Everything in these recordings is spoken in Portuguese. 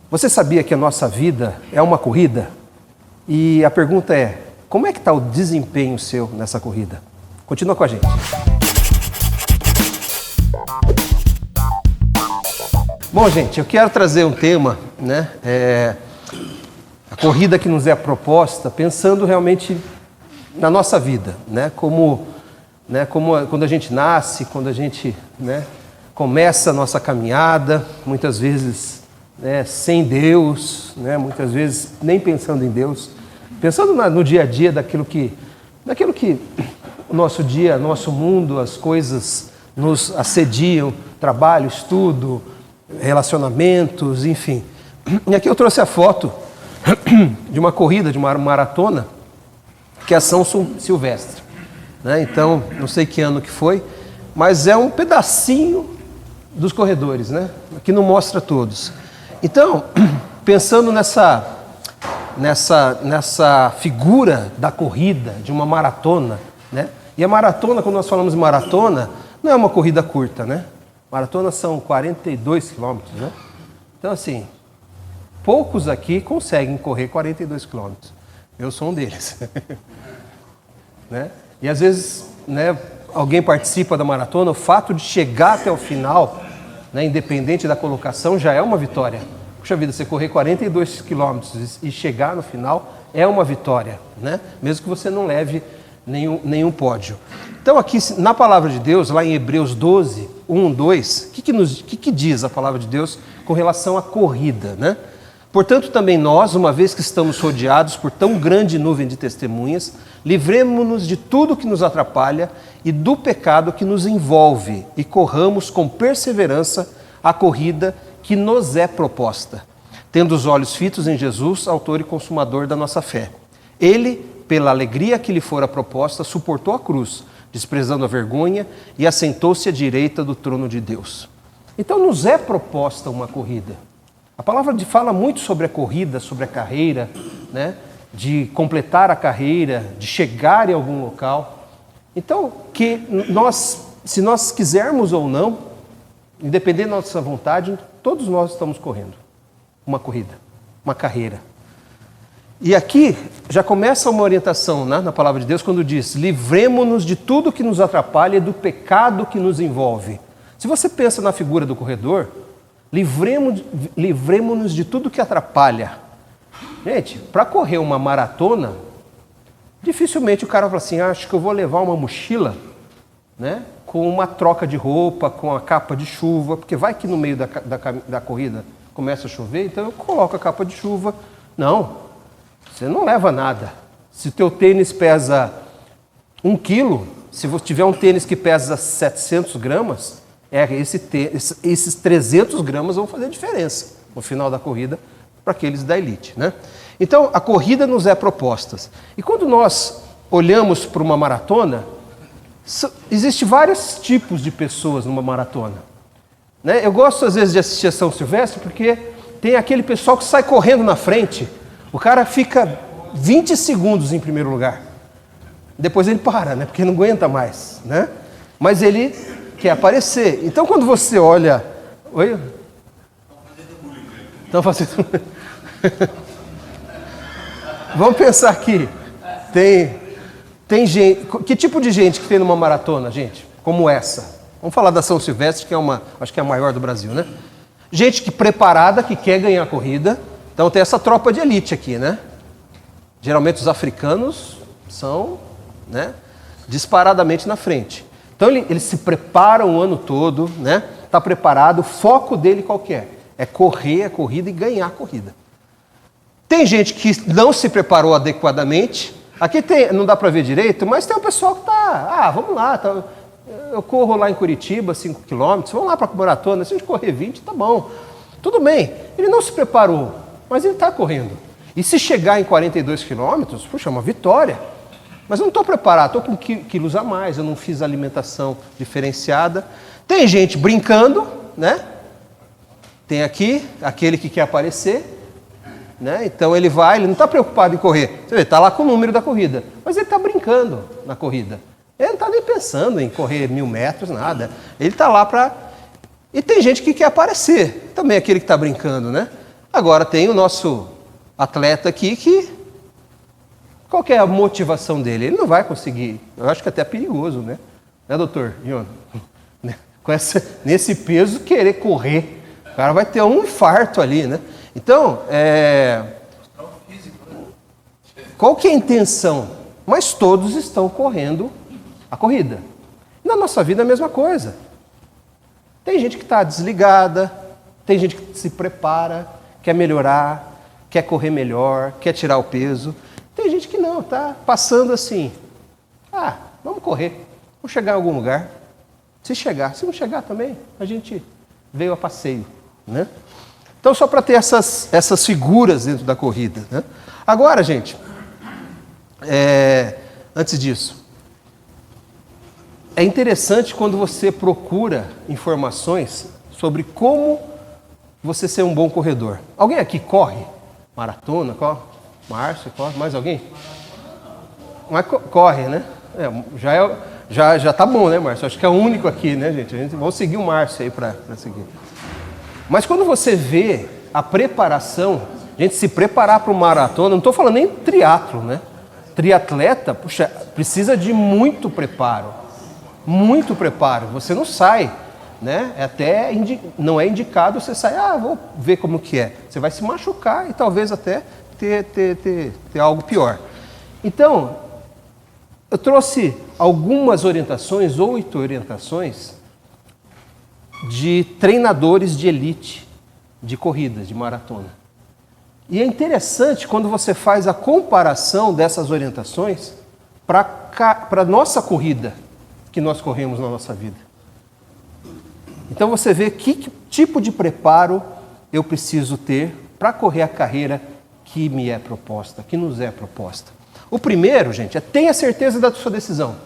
Você sabia que a nossa vida é uma corrida? E a pergunta é, como é que está o desempenho seu nessa corrida? Continua com a gente. Bom, gente, eu quero trazer um tema, né? A corrida que nos é proposta, pensando realmente na nossa vida, né? Como quando a gente nasce, quando a gente, começa a nossa caminhada, muitas vezes sem Deus, muitas vezes nem pensando em Deus, pensando no dia a dia daquilo que o nosso dia, nosso mundo, as coisas nos assediam, trabalho, estudo, relacionamentos, enfim. E aqui eu trouxe a foto de uma corrida, de uma maratona, que é a São Silvestre. Então, não sei que ano que foi, mas é um pedacinho dos corredores, que não mostra todos. Então, pensando nessa figura da corrida, de uma maratona, e a maratona, quando nós falamos de maratona, não é uma corrida curta, Maratona são 42 quilômetros, Então, assim, poucos aqui conseguem correr 42 quilômetros. Eu sou um deles. E às vezes, alguém participa da maratona, o fato de chegar até o final, independente da colocação, já é uma vitória. Puxa vida, você correr 42 quilômetros e chegar no final é uma vitória, mesmo que você não leve nenhum pódio. Então aqui na palavra de Deus, lá em Hebreus 12, 1, 2, o que diz a palavra de Deus com relação à corrida, Portanto, também nós, uma vez que estamos rodeados por tão grande nuvem de testemunhas, livremo-nos de tudo que nos atrapalha e do pecado que nos envolve e corramos com perseverança a corrida que nos é proposta, tendo os olhos fitos em Jesus, autor e consumador da nossa fé. Ele, pela alegria que lhe fora proposta, suportou a cruz, desprezando a vergonha, e assentou-se à direita do trono de Deus. Então nos é proposta uma corrida. A palavra fala muito sobre a corrida, sobre a carreira, de completar a carreira, de chegar em algum local. Então, se nós quisermos ou não, independente da nossa vontade, todos nós estamos correndo uma corrida, uma carreira. E aqui já começa uma orientação na palavra de Deus quando diz: livremo-nos de tudo que nos atrapalha e do pecado que nos envolve. Se você pensa na figura do corredor, livremo-nos de tudo que atrapalha. Gente, para correr uma maratona, dificilmente o cara fala assim: acho que eu vou levar uma mochila, com uma troca de roupa, com a capa de chuva, porque vai que no meio da corrida começa a chover, então eu coloco a capa de chuva. Não, você não leva nada. Se o teu tênis pesa 1 quilo, se você tiver um tênis que pesa 700 gramas, esses 300 gramas vão fazer diferença no final da corrida para aqueles da elite, Então, a corrida nos é proposta. E quando nós olhamos para uma maratona, existem vários tipos de pessoas numa maratona. Eu gosto, às vezes, de assistir a São Silvestre, porque tem aquele pessoal que sai correndo na frente, o cara fica 20 segundos em primeiro lugar. Depois ele para, porque não aguenta mais, Mas ele quer aparecer. Então, quando você olha... Oi? Estão fazendo... Vamos pensar aqui. Tem gente... Que tipo de gente que tem numa maratona, gente? Como essa. Vamos falar da São Silvestre, que acho que é a maior do Brasil, Gente preparada, que quer ganhar a corrida. Então tem essa tropa de elite aqui, Geralmente os africanos são, disparadamente na frente. Então ele se prepara o ano todo, Está preparado, o foco dele qual que é? É correr a corrida e ganhar a corrida. Tem gente que não se preparou adequadamente. Aqui não dá para ver direito, mas tem um pessoal que vamos lá, eu corro lá em Curitiba, 5 quilômetros, vamos lá para a maratona, se a gente correr 20, tá bom. Tudo bem, ele não se preparou, mas ele está correndo. E se chegar em 42 quilômetros, puxa, é uma vitória. Mas eu não estou preparado, estou com quilos a mais, eu não fiz alimentação diferenciada. Tem gente brincando, Tem aqui aquele que quer aparecer, Então ele não está preocupado em correr. Você vê, está lá com o número da corrida, mas ele está brincando na corrida. Ele não está nem pensando em correr 1000 metros, nada. Ele está lá para... E tem gente que quer aparecer, também aquele que está brincando, Agora tem o nosso atleta aqui que... Qual que é a motivação dele? Ele não vai conseguir. Eu acho que até é perigoso, né? Né, doutor Iona? Nesse peso, querer correr. O cara vai ter um infarto ali, né? Então, qual que é a intenção? Mas todos estão correndo a corrida. Na nossa vida é a mesma coisa. Tem gente que está desligada, tem gente que se prepara, quer melhorar, quer correr melhor, quer tirar o peso. Tem gente que não, está passando assim. Vamos correr, vamos chegar em algum lugar. Se chegar, se não chegar também, a gente veio a passeio, né? Então, só para ter essas figuras dentro da corrida, né? Agora, gente, antes disso, é interessante quando você procura informações sobre como você ser um bom corredor. Alguém aqui corre? Maratona, corre? Márcio, corre? Mais alguém? Mas corre, né? Já tá bom, né, Márcio? Acho que é o único aqui, né, gente? Vamos seguir o Márcio aí para seguir. Mas quando você vê a preparação, gente, se preparar para o maratona, não estou falando nem triatlo, né? Triatleta, puxa, precisa de muito preparo. Muito preparo. Você não sai, né? Não é indicado você sair, vou ver como que é. Você vai se machucar e talvez até ter algo pior. Então, eu trouxe algumas orientações, 8 orientações, de treinadores de elite, de corridas, de maratona. E é interessante quando você faz a comparação dessas orientações para a nossa corrida que nós corremos na nossa vida. Então você vê que tipo de preparo eu preciso ter para correr a carreira que me é proposta, que nos é proposta. O primeiro, gente, tenha certeza da sua decisão.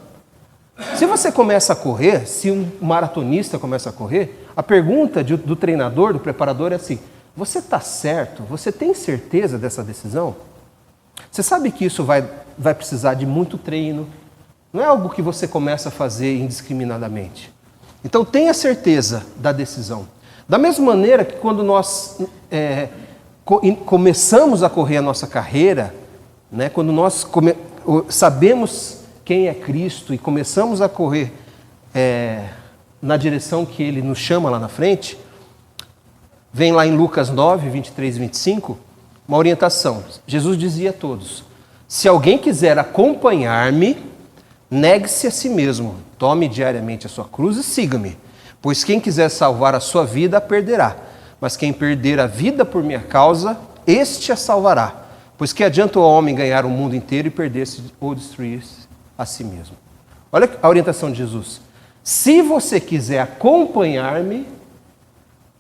Se você começa a correr, se um maratonista começa a correr, a pergunta do treinador, do preparador é assim: você está certo? Você tem certeza dessa decisão? Você sabe que isso vai precisar de muito treino, não é algo que você começa a fazer indiscriminadamente. Então tenha certeza da decisão. Da mesma maneira que quando nós começamos a correr a nossa carreira, né, quando nós sabemos quem é Cristo e começamos a correr na direção que Ele nos chama lá na frente, vem lá em Lucas 9, 23 e 25, uma orientação. Jesus dizia a todos: se alguém quiser acompanhar-me, negue-se a si mesmo, tome diariamente a sua cruz e siga-me. Pois quem quiser salvar a sua vida, a perderá. Mas quem perder a vida por minha causa, este a salvará. Pois que adianta o homem ganhar o mundo inteiro e perder-se ou destruir-se a si mesmo? Olha a orientação de Jesus. Se você quiser acompanhar-me,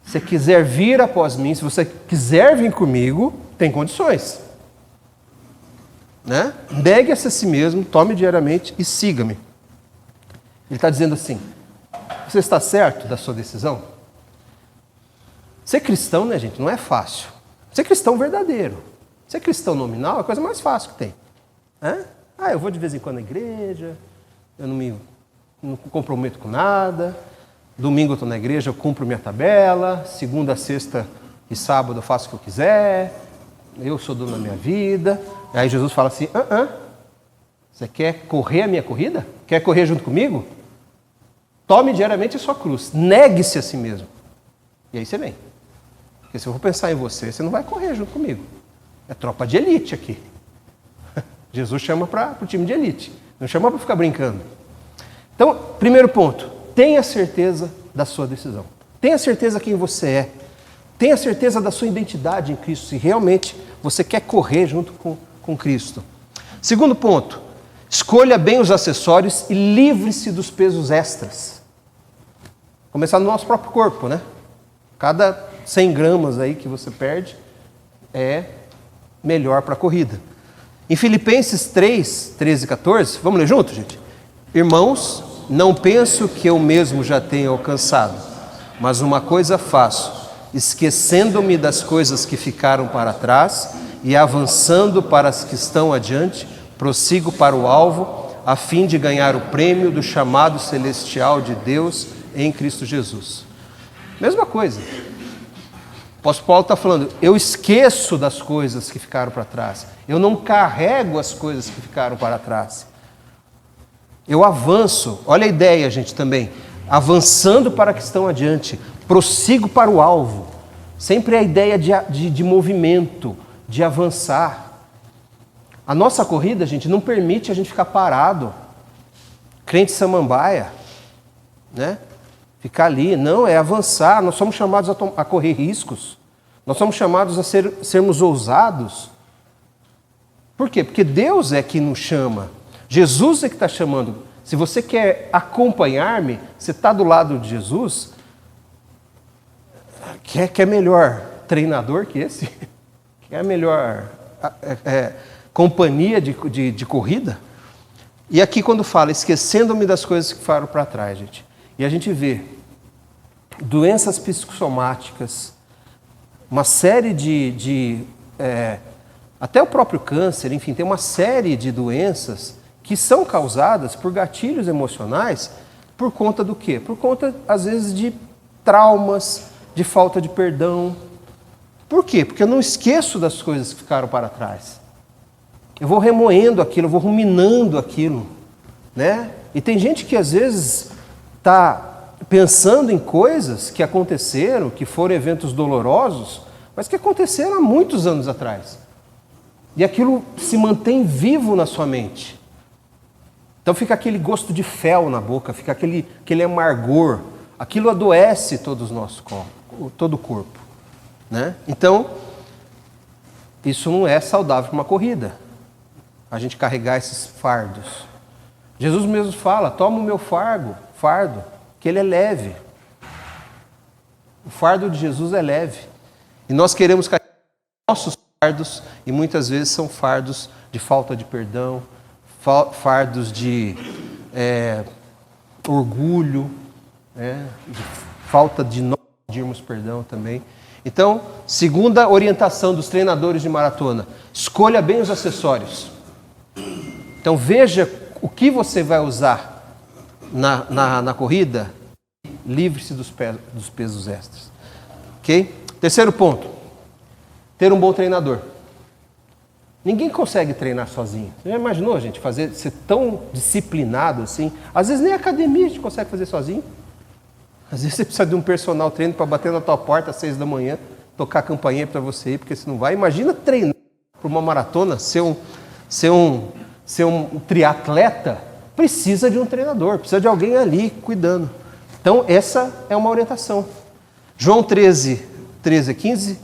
se você quiser vir após mim, se você quiser vir comigo, tem condições. Né? Negue-se a si mesmo, tome diariamente e siga-me. Ele está dizendo assim: você está certo da sua decisão? Ser cristão, né, gente, não é fácil. Ser cristão verdadeiro. Ser cristão nominal é a coisa mais fácil que tem. Eu vou de vez em quando na igreja, eu não comprometo com nada, domingo eu estou na igreja, eu cumpro minha tabela, segunda, sexta e sábado eu faço o que eu quiser, eu sou dono da minha vida. Aí Jesus fala assim: você quer correr a minha corrida? Quer correr junto comigo? Tome diariamente a sua cruz, negue-se a si mesmo. E aí você vem. Porque se eu for pensar em você, você não vai correr junto comigo. É tropa de elite aqui. Jesus chama para o time de elite, não chama para ficar brincando. Então, primeiro ponto, tenha certeza da sua decisão. Tenha certeza quem você é. Tenha certeza da sua identidade em Cristo, se realmente você quer correr junto com Cristo. Segundo ponto, escolha bem os acessórios e livre-se dos pesos extras. Começar no nosso próprio corpo, né? Cada 100 gramas aí que você perde é melhor para a corrida. Em Filipenses 3, 13 e 14, vamos ler junto, gente? Irmãos, não penso que eu mesmo já tenha alcançado, mas uma coisa faço, esquecendo-me das coisas que ficaram para trás e avançando para as que estão adiante, prossigo para o alvo, a fim de ganhar o prêmio do chamado celestial de Deus em Cristo Jesus. Mesma coisa. O apóstolo Paulo está falando, eu esqueço das coisas que ficaram para trás. Eu não carrego as coisas que ficaram para trás. Eu avanço. Olha a ideia, gente, também. Avançando para que estão adiante. Prossigo para o alvo. Sempre a ideia de movimento, de avançar. A nossa corrida, gente, não permite a gente ficar parado. Crente samambaia, né? Ficar ali. Não, é avançar. Nós somos chamados a correr riscos. Nós somos chamados a sermos ousados. Por quê? Porque Deus é que nos chama. Jesus é que está chamando. Se você quer acompanhar-me, você está do lado de Jesus, quer melhor treinador que esse? Quer melhor companhia de corrida? E aqui quando fala, esquecendo-me das coisas que ficaram para trás, gente. E a gente vê doenças psicossomáticas, uma série até o próprio câncer, enfim, tem uma série de doenças que são causadas por gatilhos emocionais por conta do quê? Por conta, às vezes, de traumas, de falta de perdão. Por quê? Porque eu não esqueço das coisas que ficaram para trás. Eu vou remoendo aquilo, eu vou ruminando aquilo, né? E tem gente que, às vezes, está pensando em coisas que aconteceram, que foram eventos dolorosos, mas que aconteceram há muitos anos atrás. E aquilo se mantém vivo na sua mente. Então fica aquele gosto de fel na boca, fica aquele amargor. Aquilo adoece todo o corpo. Né? Então, isso não é saudável para uma corrida. A gente carregar esses fardos. Jesus mesmo fala, toma o meu fardo, que ele é leve. O fardo de Jesus é leve. E nós queremos carregar nossos fardos, e muitas vezes são fardos de falta de perdão, fardos de orgulho, de falta de nós pedirmos perdão também. Então, segunda orientação dos treinadores de maratona, escolha bem os acessórios. Então veja o que você vai usar na corrida, livre-se dos pesos extras. Ok? Terceiro ponto, ter um bom treinador. Ninguém consegue treinar sozinho. Você já imaginou, gente, ser tão disciplinado assim? Às vezes nem a academia a gente consegue fazer sozinho. Às vezes você precisa de um personal trainer para bater na tua porta às 6 da manhã, tocar a campainha para você ir, porque você não vai. Imagina treinar para uma maratona, ser um triatleta, precisa de um treinador, precisa de alguém ali cuidando. Então, essa é uma orientação. João 13:15,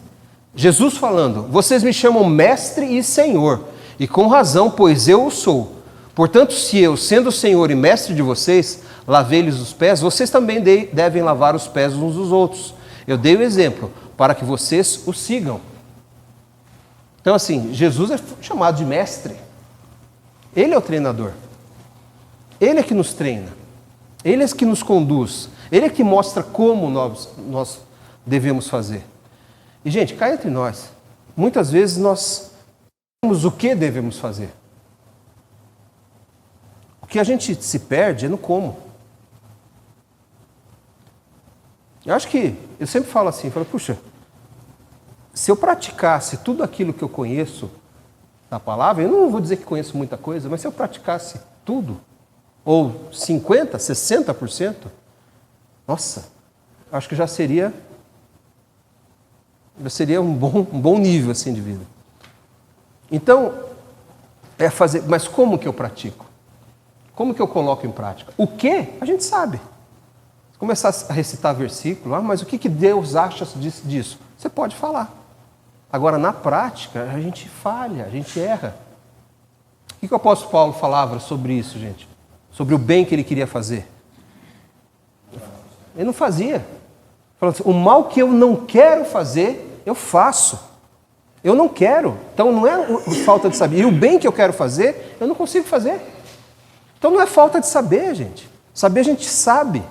Jesus falando, vocês me chamam mestre e senhor, e com razão, pois eu o sou. Portanto, se eu, sendo Senhor e mestre de vocês, lavei-lhes os pés, vocês também devem lavar os pés uns dos outros. Eu dei o exemplo para que vocês o sigam. Então, assim, Jesus é chamado de mestre. Ele é o treinador. Ele é que nos treina. Ele é que nos conduz. Ele é que mostra como nós devemos fazer. E, gente, cá entre nós, muitas vezes nós sabemos o que devemos fazer. O que a gente se perde é no como. Eu sempre falo assim, puxa, se eu praticasse tudo aquilo que eu conheço da palavra, eu não vou dizer que conheço muita coisa, mas se eu praticasse tudo, ou 50%, 60%, nossa, acho que já seria um bom nível assim de vida. Então, mas como que eu pratico? Como que eu coloco em prática? O que? A gente sabe. Se começar a recitar versículo, mas o que Deus acha disso? Você pode falar. Agora, na prática, a gente falha, a gente erra. O que o apóstolo Paulo falava sobre isso, gente? Sobre o bem que ele queria fazer. Ele não fazia. Falando assim, o mal que eu não quero fazer, eu faço. Eu não quero. Então, não é falta de saber. E o bem que eu quero fazer, eu não consigo fazer. Então não é falta de saber, gente. Saber a gente sabe.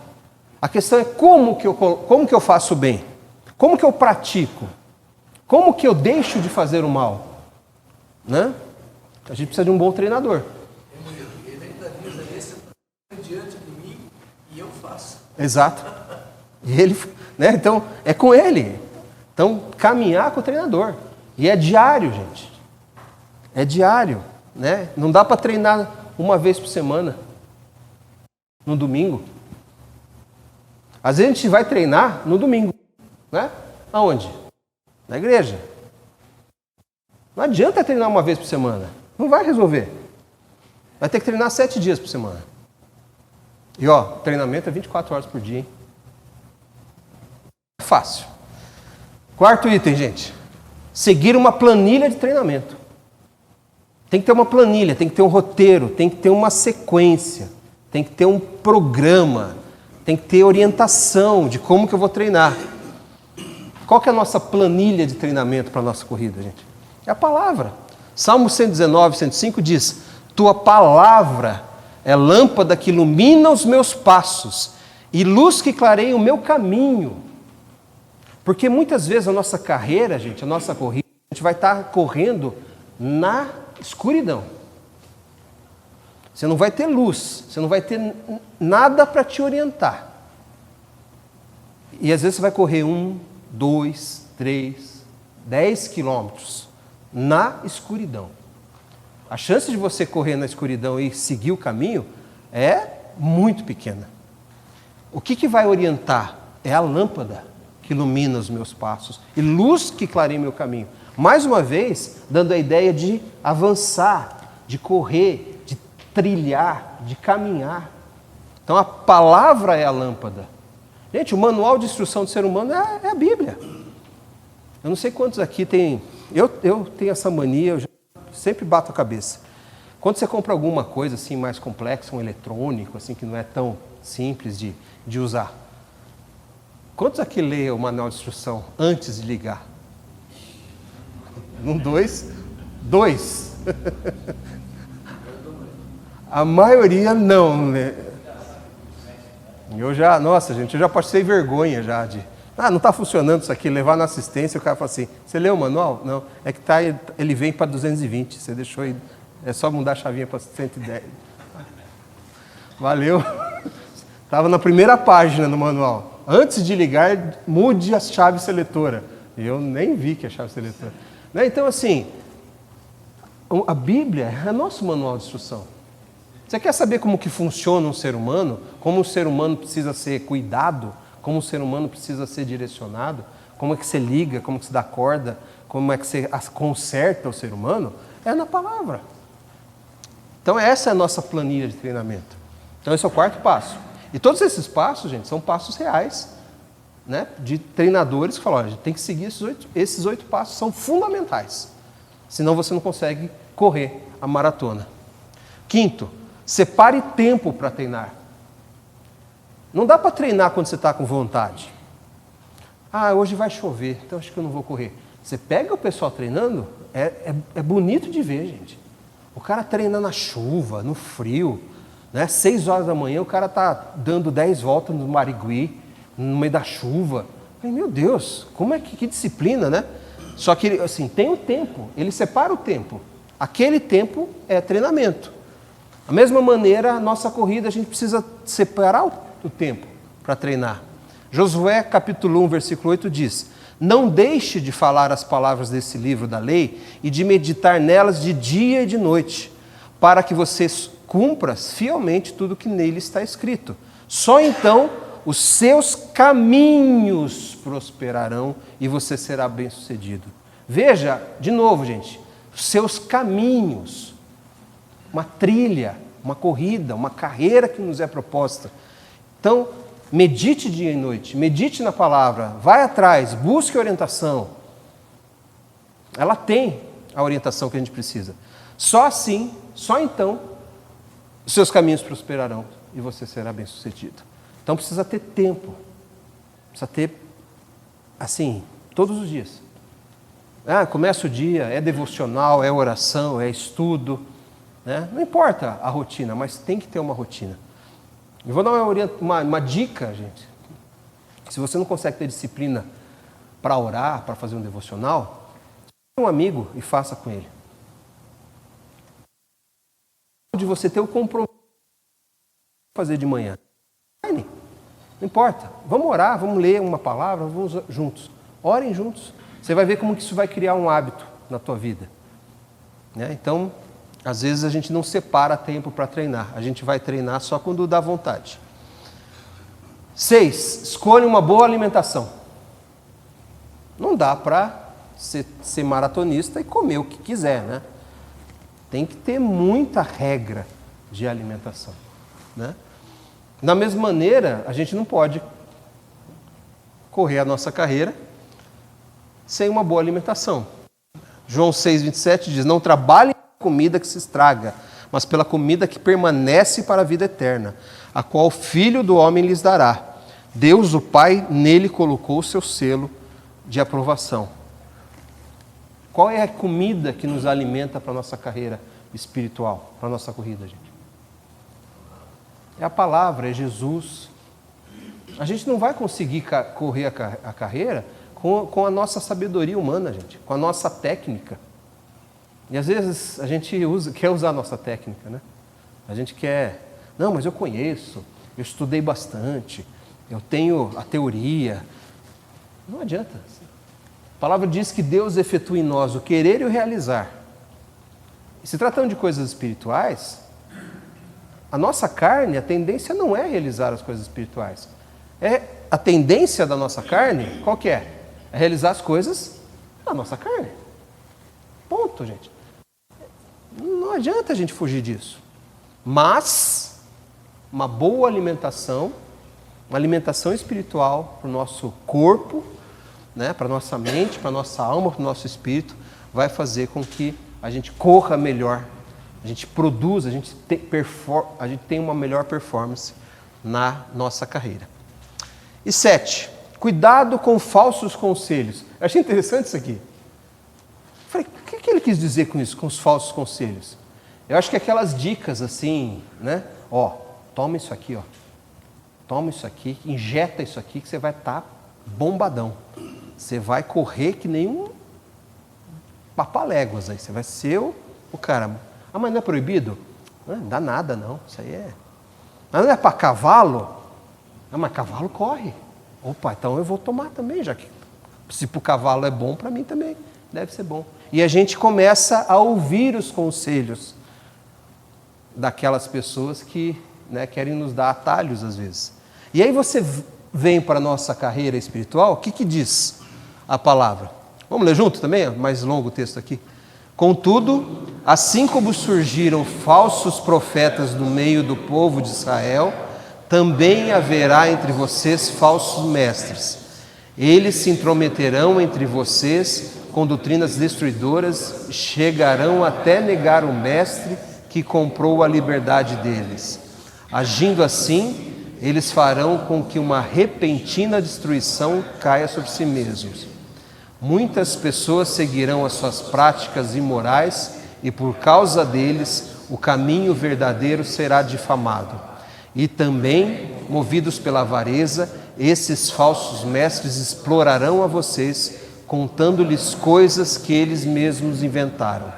A questão é como que eu faço o bem? Como que eu pratico? Como que eu deixo de fazer o mal? Né? A gente precisa de um bom treinador. Ele ainda diz, esse está diante de mim e eu faço. Exato. E ele, né? Então, é com ele. Então, caminhar com o treinador. E é diário, gente. É diário, né? Não dá para treinar uma vez por semana, no domingo. Às vezes a gente vai treinar no domingo, né? Aonde? Na igreja. Não adianta treinar uma vez por semana. Não vai resolver. Vai ter que treinar 7 dias por semana. E ó, treinamento é 24 horas por dia, hein? É fácil. Quarto item, gente. Seguir uma planilha de treinamento. Tem que ter uma planilha, tem que ter um roteiro, tem que ter uma sequência, tem que ter um programa, tem que ter orientação de como que eu vou treinar. Qual que é a nossa planilha de treinamento para a nossa corrida, gente? É a palavra. Salmo 119, 105 diz: Tua palavra é lâmpada que ilumina os meus passos e luz que clareia o meu caminho. Porque muitas vezes a nossa carreira, gente, a nossa corrida, a gente vai estar correndo na escuridão. Você não vai ter luz, você não vai ter nada para te orientar. E às vezes você vai correr 1, 2, 3, 10 quilômetros na escuridão. A chance de você correr na escuridão e seguir o caminho é muito pequena. O que vai orientar? É a lâmpada que ilumina os meus passos e luz que clareia meu caminho. Mais uma vez, dando a ideia de avançar, de correr, de trilhar, de caminhar. Então a palavra é a lâmpada. Gente, o manual de instrução do ser humano é a Bíblia. Eu não sei quantos aqui tem... Eu tenho essa mania, eu sempre bato a cabeça. Quando você compra alguma coisa assim mais complexa, um eletrônico, assim, que não é tão simples de usar, quantos aqui lê o manual de instrução antes de ligar? Um, dois. A maioria não lê. Nossa, gente, eu já passei vergonha já de... não está funcionando isso aqui, levar na assistência, o cara fala assim, você leu o manual? Não, é que ele vem para 220, você deixou aí, é só mudar a chavinha para 110. Valeu. Estava na primeira página no manual. Antes de ligar, mude a chave seletora. Eu nem vi que é a chave seletora. Né? Então, assim, a Bíblia é nosso manual de instrução. Você quer saber como que funciona um ser humano? Como o ser humano precisa ser cuidado? Como o ser humano precisa ser direcionado? Como é que você liga? Como que você dá corda? Como é que você conserta o ser humano? É na palavra. Então essa é a nossa planilha de treinamento. Então esse é o quarto passo. E todos esses passos, gente, são passos reais, né? De treinadores que falam, olha, a gente tem que seguir esses 8 passos, são fundamentais. Senão você não consegue correr a maratona. Quinto, separe tempo para treinar. Não dá para treinar quando você está com vontade. Hoje vai chover, então acho que eu não vou correr. Você pega o pessoal treinando, é bonito de ver, gente. O cara treina na chuva, no frio, né? 6 horas da manhã, o cara está dando 10 voltas no Marigui, no meio da chuva. Meu Deus, como é que disciplina, né? Só que, assim, tem o tempo, ele separa o tempo. Aquele tempo é treinamento. Da mesma maneira, a nossa corrida, a gente precisa separar o tempo para treinar. Josué, capítulo 1, versículo 8 diz: Não deixe de falar as palavras desse livro da lei e de meditar nelas de dia e de noite, para que você cumpra fielmente tudo que nele está escrito. Só então os seus caminhos prosperarão e você será bem-sucedido. Veja, de novo, gente, os seus caminhos, uma trilha, uma corrida, uma carreira que nos é proposta. Então, medite dia e noite, medite na palavra, vai atrás, busque orientação. Ela tem a orientação que a gente precisa. Só assim, só então, os seus caminhos prosperarão e você será bem-sucedido. Então precisa ter tempo, precisa ter, assim, todos os dias. Começa o dia, é devocional, é oração, é estudo, né? Não importa a rotina, mas tem que ter uma rotina. Eu vou dar uma dica, gente. Se você não consegue ter disciplina para orar, para fazer um devocional, chame um amigo e faça com ele. De você ter o compromisso de fazer de manhã. Não importa. Vamos orar, vamos ler uma palavra, vamos juntos Orem juntos. Você vai ver como que isso vai criar um hábito na tua vida. Né? Então, às vezes a gente não separa tempo para treinar. A gente vai treinar só quando dá vontade. 6. Escolha uma boa alimentação. Não dá para ser maratonista e comer o que quiser, né? Tem que ter muita regra de alimentação, né? Da mesma maneira, a gente não pode correr a nossa carreira sem uma boa alimentação. João 6,27 diz, não trabalhem pela comida que se estraga, mas pela comida que permanece para a vida eterna, a qual o Filho do Homem lhes dará. Deus, o Pai, nele colocou o seu selo de aprovação. Qual é a comida que nos alimenta para a nossa carreira espiritual, para a nossa corrida, gente? É a palavra, é Jesus. A gente não vai conseguir correr a carreira com a nossa sabedoria humana, gente, com a nossa técnica. E às vezes a gente quer usar a nossa técnica, né? A gente quer, não, mas eu conheço, eu estudei bastante, eu tenho a teoria. Não adianta. A palavra diz que Deus efetua em nós o querer e o realizar. E se tratando de coisas espirituais, a nossa carne, a tendência não é realizar as coisas espirituais. A tendência da nossa carne, qual que é? É realizar as coisas da nossa carne. Ponto, gente. Não adianta a gente fugir disso. Mas, uma boa alimentação, uma alimentação espiritual para o nosso corpo, né, para a nossa mente, para a nossa alma, para o nosso espírito, vai fazer com que a gente corra melhor, a gente produza, a gente tem uma melhor performance na nossa carreira. E 7, cuidado com falsos conselhos. Eu achei interessante isso aqui. Falei, o que ele quis dizer com isso, com os falsos conselhos? Eu acho que aquelas dicas assim, né? Ó, toma isso aqui, ó. Toma isso aqui, injeta isso aqui que você vai estar bombadão. Você vai correr que nem um papaléguas aí. Você vai ser o cara. Ah, mas não é proibido? Não dá nada, não. Isso aí é... Mas não é para cavalo? Ah, mas cavalo corre. Opa, então eu vou tomar também, já que se para o cavalo é bom, para mim também deve ser bom. E a gente começa a ouvir os conselhos daquelas pessoas que, né, querem nos dar atalhos às vezes. E aí você vem para a nossa carreira espiritual, o que diz a palavra? Vamos ler junto também? Mais longo o texto aqui. Contudo, assim como surgiram falsos profetas no meio do povo de Israel, também haverá entre vocês falsos mestres. Eles se intrometerão entre vocês com doutrinas destruidoras, chegarão até negar o mestre que comprou a liberdade deles. Agindo assim, eles farão com que uma repentina destruição caia sobre si mesmos. Muitas pessoas seguirão as suas práticas imorais e por causa deles o caminho verdadeiro será difamado. E também, movidos pela avareza, esses falsos mestres explorarão a vocês, contando-lhes coisas que eles mesmos inventaram.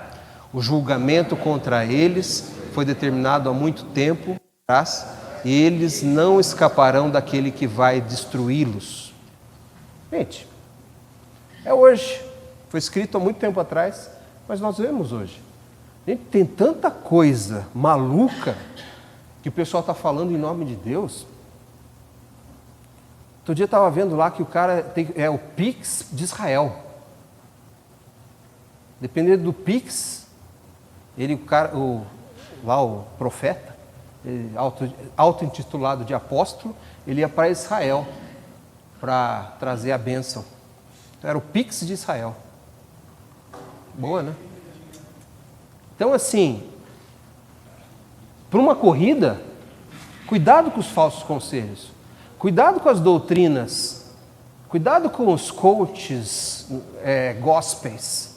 O julgamento contra eles foi determinado há muito tempo atrás, e eles não escaparão daquele que vai destruí-los. Gente, é hoje. Foi escrito há muito tempo atrás, mas nós vemos hoje. Gente, tem tanta coisa maluca que o pessoal está falando em nome de Deus. Outro dia eu estava vendo lá que o cara é o Pix de Israel. Dependendo do Pix, o profeta, auto-intitulado de apóstolo, ele ia para Israel para trazer a bênção. Era o Pix de Israel. Boa, né? Então, assim, para uma corrida, cuidado com os falsos conselhos, cuidado com as doutrinas, cuidado com os coaches gospels.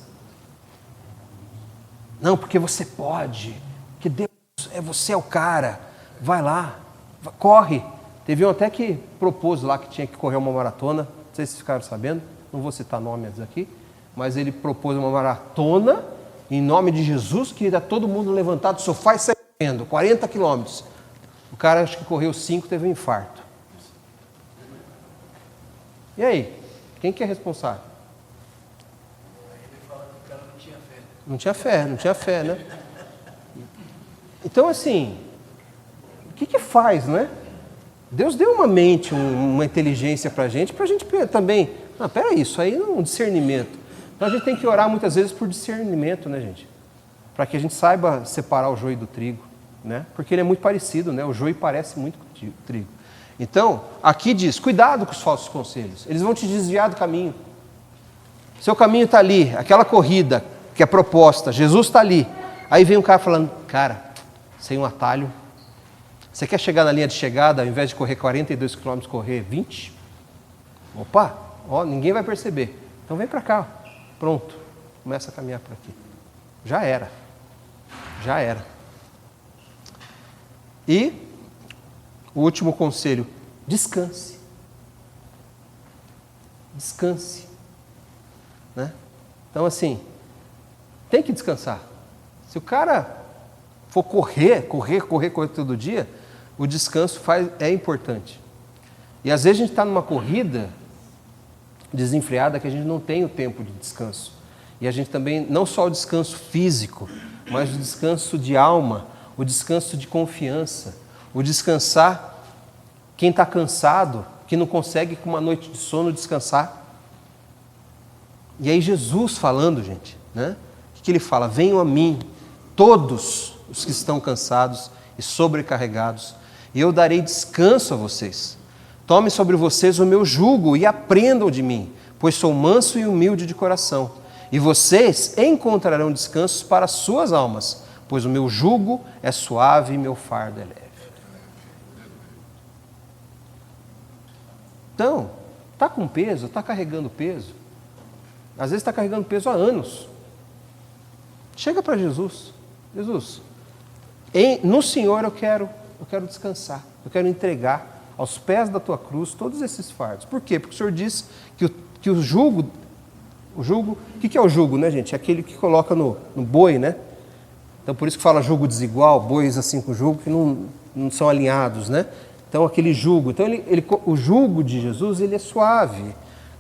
Não, porque você pode, que Deus, você é o cara, vai lá, corre. Teve um até que propôs lá que tinha que correr uma maratona, não sei se vocês ficaram sabendo, não vou citar nomes aqui, mas ele propôs uma maratona em nome de Jesus, que era todo mundo levantado do sofá e sair correndo, 40 quilômetros. O cara, acho que correu 5, teve um infarto. E aí? Quem que é responsável? Aí ele fala que o cara não tinha fé. Não tinha fé, né? Então, assim, o que faz, né? Deus deu uma mente, uma inteligência para a gente também... Não, peraí, isso aí não é um discernimento. Então, a gente tem que orar muitas vezes por discernimento, né, gente? Para que a gente saiba separar o joio do trigo, né? Porque ele é muito parecido, né? O joio parece muito com o trigo. Então, aqui diz, cuidado com os falsos conselhos. Eles vão te desviar do caminho. Seu caminho está ali, aquela corrida que é proposta, Jesus está ali. Aí vem um cara falando, cara, sem um atalho, você quer chegar na linha de chegada, ao invés de correr 42 km, correr 20? Opa, ó, ninguém vai perceber. Então vem para cá, pronto, começa a caminhar por aqui. Já era. E o último conselho, descanse. Descanse. Né? Então, assim, tem que descansar. Se o cara for correr todo dia, o descanso é importante. E às vezes a gente está numa corrida desenfreada que a gente não tem o tempo de descanso. E a gente também, não só o descanso físico, mas o descanso de alma, o descanso de confiança, o descansar quem está cansado, que não consegue com uma noite de sono descansar. E aí Jesus falando, gente, né? O que ele fala? Venham a mim, todos os que estão cansados e sobrecarregados, e eu darei descanso a vocês. Tomem sobre vocês o meu jugo e aprendam de mim, pois sou manso e humilde de coração. E vocês encontrarão descanso para as suas almas, pois o meu jugo é suave e meu fardo é leve. Então, está com peso, está carregando peso. Às vezes está carregando peso há anos. Chega para Jesus. Jesus, no Senhor eu quero descansar. Eu quero entregar aos pés da tua cruz todos esses fardos. Por quê? Porque o Senhor disse que o jugo... O que é o jugo, né, gente? É aquele que coloca no boi, né? Então, por isso que fala jugo desigual, bois assim com jugo, que não são alinhados, né? Então, aquele jugo. Então, o jugo de Jesus, ele é suave,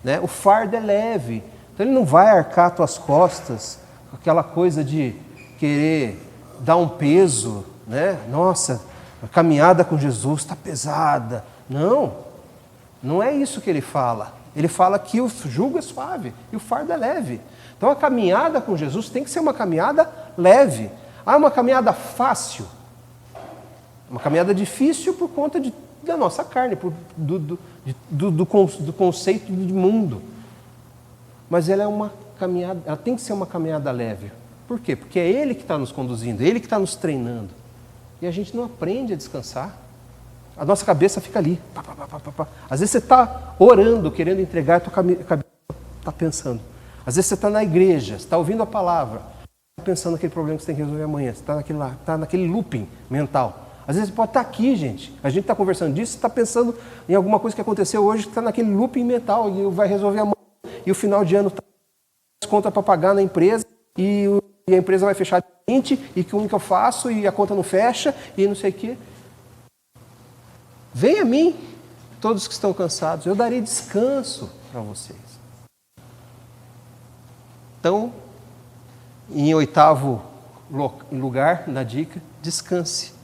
né? O fardo é leve. Então, ele não vai arcar tuas costas com aquela coisa de querer dar um peso, né? Nossa, a caminhada com Jesus está pesada. Não é isso que ele fala. Ele fala que o jugo é suave e o fardo é leve. Então a caminhada com Jesus tem que ser uma caminhada leve. Uma caminhada fácil. Uma caminhada difícil por conta da nossa carne, do conceito de mundo. Mas ela tem que ser uma caminhada leve. Por quê? Porque é Ele que está nos conduzindo, é Ele que está nos treinando. E a gente não aprende a descansar. A nossa cabeça fica ali. Às vezes você está orando, querendo entregar, a tua cabeça está pensando. Às vezes você está na igreja, você está ouvindo a palavra, está pensando naquele problema que você tem que resolver amanhã. Você está naquele looping mental. Às vezes você pode estar aqui, gente. A gente está conversando disso, você está pensando em alguma coisa que aconteceu hoje, que está naquele looping mental e vai resolver amanhã. E o final de ano está conta para pagar na empresa e a empresa vai fechar de cliente e como que eu faço e a conta não fecha e não sei o quê. Venha a mim, todos que estão cansados, eu darei descanso para vocês. Então, em 8º lugar, na dica, descanse.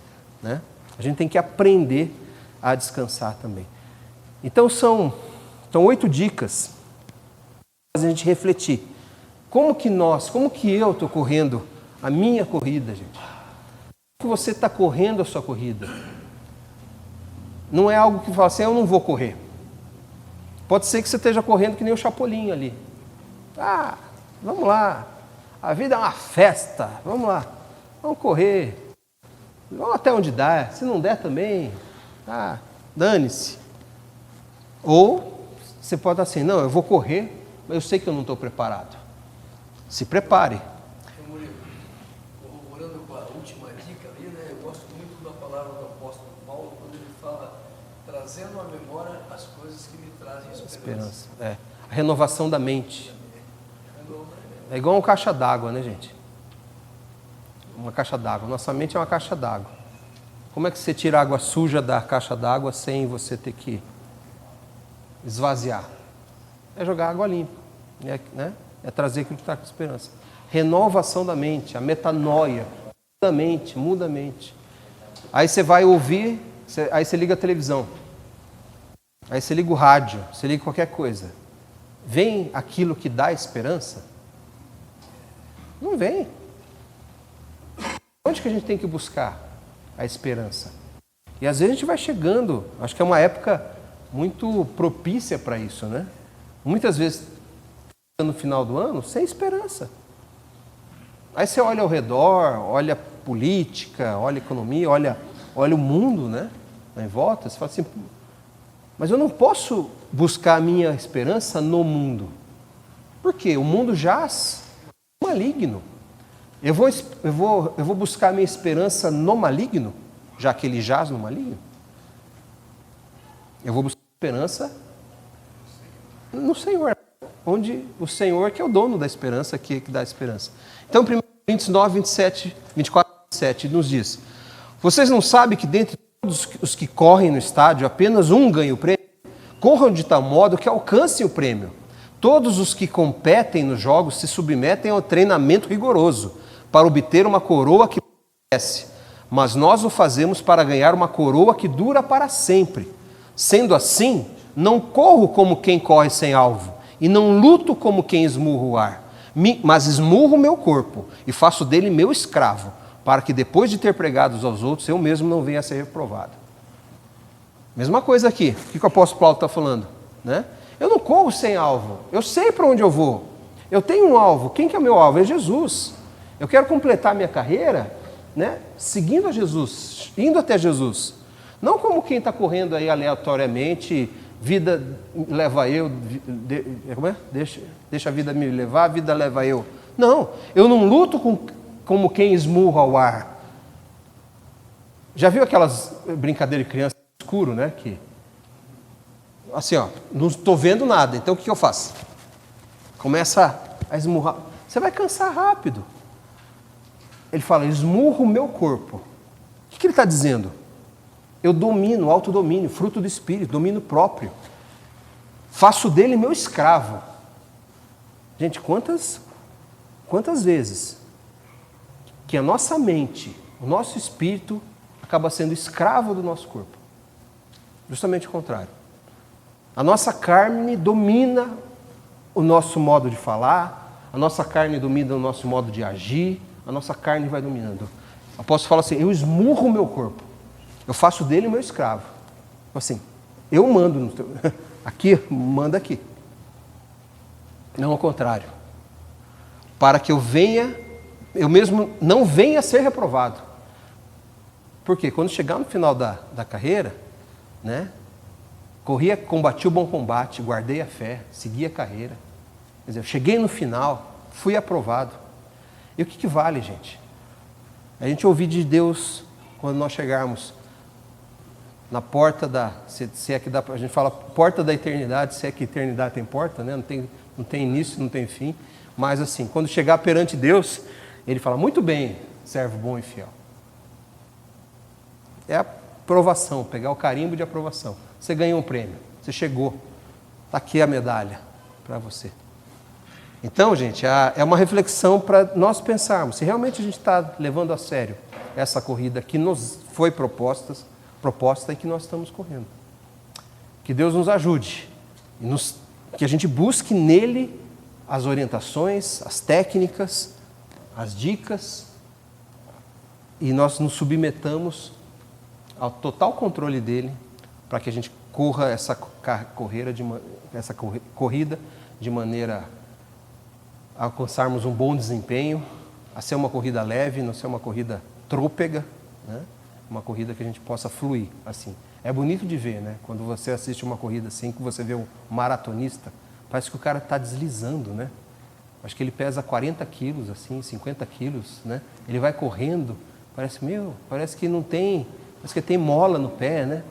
Né? A gente tem que aprender a descansar também. Então, são 8 dicas para a gente refletir. Como que eu estou correndo a minha corrida, gente? Como que você está correndo a sua corrida? Não é algo que fala assim, eu não vou correr. Pode ser que você esteja correndo que nem o Chapolin ali. Vamos lá. A vida é uma festa. Vamos lá. Vamos correr. Vamos até onde dá. Se não der também, dane-se. Ou você pode estar assim, não, eu vou correr, mas eu sei que eu não estou preparado. Se prepare. Corroborando com a última dica ali, né? Eu gosto muito da palavra do apóstolo Paulo, quando ele fala, trazendo à memória as coisas que me trazem esperança. A renovação da mente. É igual uma caixa d'água, né, gente? Uma caixa d'água. Nossa mente é uma caixa d'água. Como é que você tira a água suja da caixa d'água sem você ter que esvaziar? é jogar água limpa, né? É trazer aquilo que está com esperança. Renovação da mente, a metanoia, muda a mente. Aí você vai ouvir, aí você liga a televisão, aí você liga o rádio, você liga qualquer coisa. Vem aquilo que dá esperança? Não vem. Onde que a gente tem que buscar a esperança? E às vezes a gente vai chegando, acho que é uma época muito propícia para isso, né? Muitas vezes, no final do ano, sem esperança. Aí você olha ao redor, olha a política, olha a economia, olha o mundo, né? Em volta, você fala assim, mas eu não posso buscar a minha esperança no mundo. Por quê? O mundo jaz no maligno. Eu vou buscar a minha esperança no maligno, já que ele jaz no maligno? Eu vou buscar esperança no Senhor, onde o Senhor que é o dono da esperança, que dá a esperança. Então, 1 Coríntios 9, 27, 24, 27 nos diz, vocês não sabem que dentre todos os que correm no estádio, apenas um ganha o prêmio? Corram de tal modo que alcancem o prêmio. Todos os que competem nos jogos se submetem ao treinamento rigoroso, para obter uma coroa que perece, mas nós o fazemos para ganhar uma coroa que dura para sempre. Sendo assim, não corro como quem corre sem alvo, e não luto como quem esmurra o ar, mas esmurro o meu corpo, e faço dele meu escravo, para que depois de ter pregado aos outros, eu mesmo não venha a ser reprovado. Mesma coisa aqui, o que o apóstolo Paulo está falando? Né? Eu não corro sem alvo, eu sei para onde eu vou, eu tenho um alvo, quem que é o meu alvo? É Jesus. Eu quero completar minha carreira, né, seguindo a Jesus, indo até Jesus. Não como quem está correndo aí aleatoriamente, vida leva eu, como é? Deixa a vida me levar, a vida leva eu. Não, eu não luto como quem esmurra ao ar. Já viu aquelas brincadeiras de criança escuro, né? Que, assim, ó, não estou vendo nada, então o que eu faço? Começa a esmurrar. Você vai cansar rápido. Ele fala, esmurro o meu corpo. O que ele está dizendo? Eu domino, autodomínio, fruto do Espírito, domínio próprio. Faço dele meu escravo. Gente, quantas vezes que a nossa mente, o nosso espírito, acaba sendo escravo do nosso corpo? Justamente o contrário. A nossa carne domina o nosso modo de falar, a nossa carne domina o nosso modo de agir, a nossa carne vai dominando. O apóstolo fala assim, eu esmurro o meu corpo, eu faço dele o meu escravo. Assim, eu mando no teu... Aqui, manda aqui. Não ao contrário. Para que eu mesmo não venha a ser reprovado. Porque quando chegar no final da carreira, né, combati o bom combate, guardei a fé, segui a carreira. Quer dizer, eu cheguei no final, fui aprovado. E o que vale, gente? A gente ouvir de Deus quando nós chegarmos na porta se é que dá, a gente fala porta da eternidade, se é que eternidade tem porta, né? Não tem início, não tem fim. Mas assim, quando chegar perante Deus, Ele fala, muito bem, servo bom e fiel. É a aprovação, pegar o carimbo de aprovação. Você ganhou um prêmio, você chegou, está aqui a medalha para você. Então, gente, é uma reflexão para nós pensarmos, se realmente a gente está levando a sério essa corrida que nos foi proposta e que nós estamos correndo. Que Deus nos ajude, que a gente busque nele as orientações, as técnicas, as dicas, e nós nos submetamos ao total controle dele, para que a gente corra essa corrida de maneira a alcançarmos um bom desempenho, a ser uma corrida leve, não ser uma corrida trôpega, né? Uma corrida que a gente possa fluir, assim. É bonito de ver, né? Quando você assiste uma corrida assim, que você vê um maratonista, parece que o cara está deslizando, né? Acho que ele pesa 40 quilos, assim, 50 quilos, né? Ele vai correndo, parece que não tem, parece que tem mola no pé, né?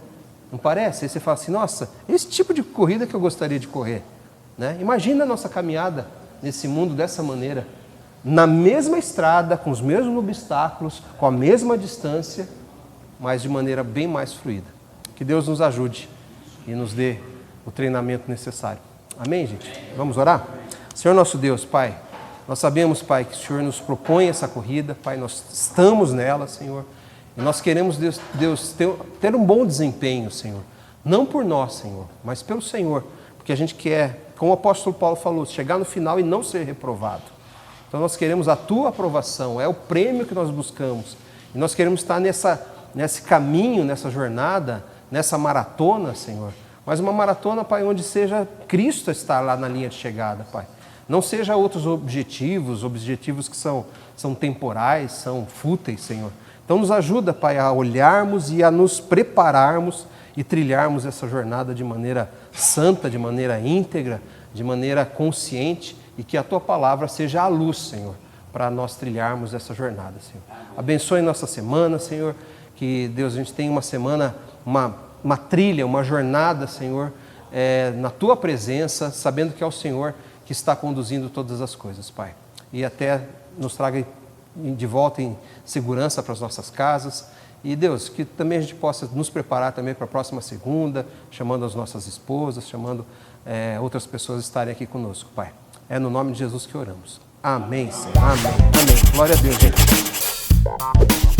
Não parece? Aí você fala assim, nossa, esse tipo de corrida que eu gostaria de correr, né? Imagina a nossa caminhada nesse mundo dessa maneira, na mesma estrada, com os mesmos obstáculos, com a mesma distância, mas de maneira bem mais fluida. Que Deus nos ajude e nos dê o treinamento necessário. Amém, gente? Vamos orar? Senhor nosso Deus, Pai, nós sabemos, Pai, que o Senhor nos propõe essa corrida, Pai, nós estamos nela, Senhor, e nós queremos, Deus ter um bom desempenho, Senhor, não por nós, Senhor, mas pelo Senhor, porque a gente quer, como o apóstolo Paulo falou, chegar no final e não ser reprovado. Então nós queremos a Tua aprovação, é o prêmio que nós buscamos, e nós queremos estar nesse caminho, nessa jornada, nessa maratona, Senhor, mas uma maratona, Pai, onde seja Cristo estar lá na linha de chegada, Pai. Não seja outros objetivos que são temporais, são fúteis, Senhor. Então nos ajuda, Pai, a olharmos e a nos prepararmos e trilharmos essa jornada de maneira santa, de maneira íntegra, de maneira consciente, e que a Tua palavra seja a luz, Senhor, para nós trilharmos essa jornada, Senhor. Abençoe nossa semana, Senhor, que, Deus, a gente tenha uma semana, uma trilha, uma jornada, Senhor, na Tua presença, sabendo que é o Senhor que está conduzindo todas as coisas, Pai. E até nos traga de volta em segurança para as nossas casas. E, Deus, que também a gente possa nos preparar também para a próxima segunda, chamando as nossas esposas, chamando outras pessoas a estarem aqui conosco, Pai. É no nome de Jesus que oramos. Amém, Senhor. Amém. Amém. Glória a Deus, gente.